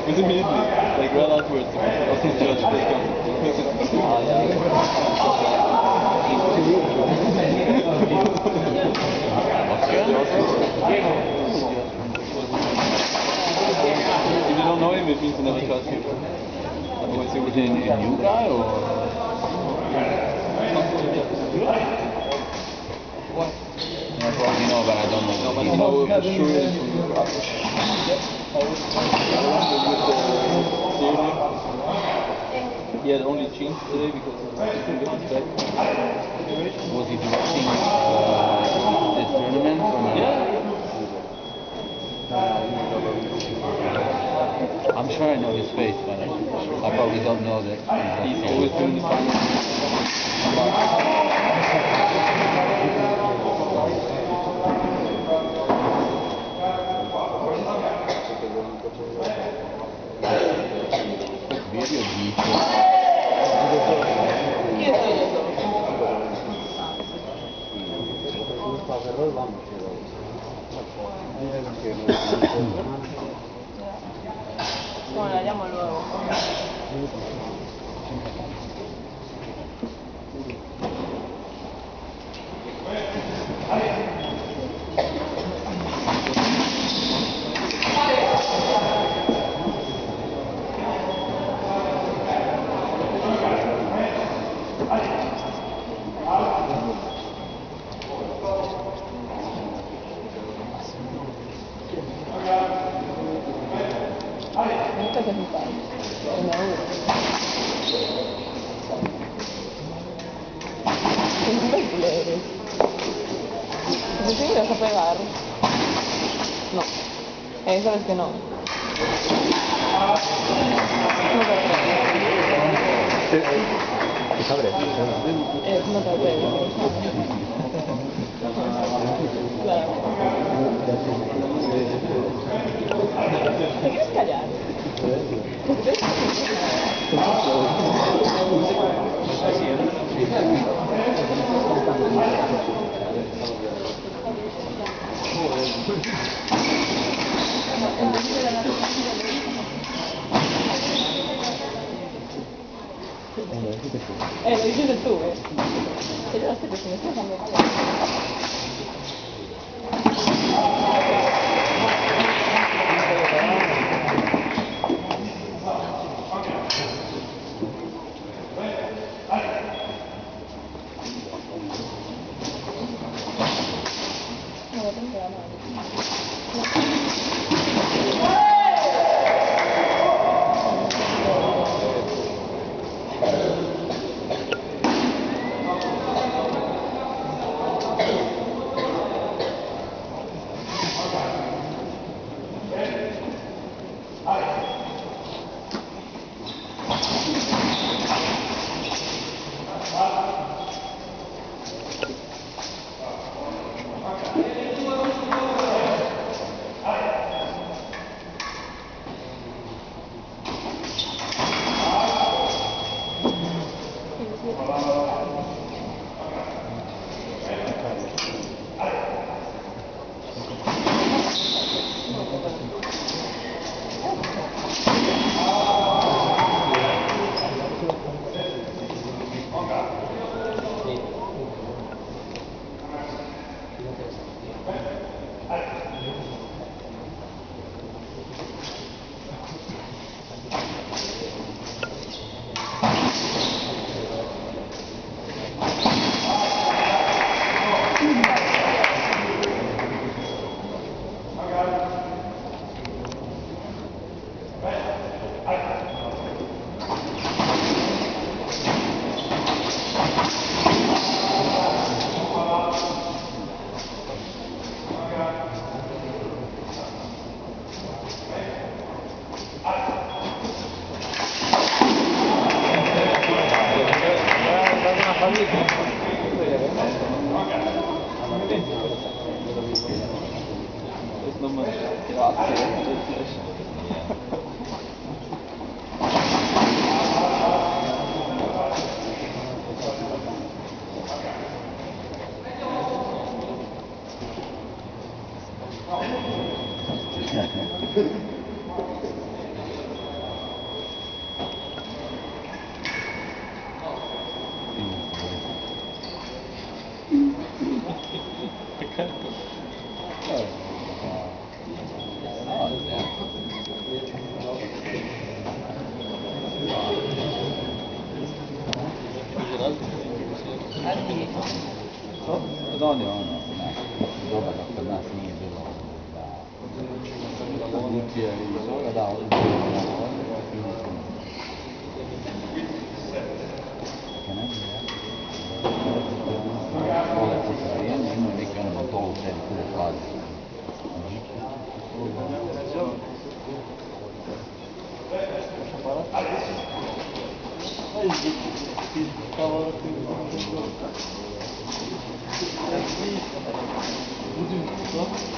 was immediately, like right afterwards, I was in church press If you don't know him, it means you never trust him. Otherwise, he would. Is he a new guy or? Yeah, probably know, but I don't know. No, but you know for sure he's from New York. He had only jeans today because he couldn't get his back. Was he directing this tournament or not? Yeah. I'm sure I know his face, but I probably don't know that. He's always doing the final. Video geek. Bueno, la llamo luego. Esto que es mi padre. Me aburre. Qué imbécil eres. ¿Por qué me vas a pegar? No. Sabes que no. No te atreves. ¿Qué sabré? No te atreves. Claro. ¿Te quieres callar? Lo dijiste tú, Que yo no sé que si me estás dando Es nochmal grazie. Da, ne, ono, doba da kod nas nije bilo produkcije i toga, da, imaju neki ono motor u sebi koje hlazi. Budem,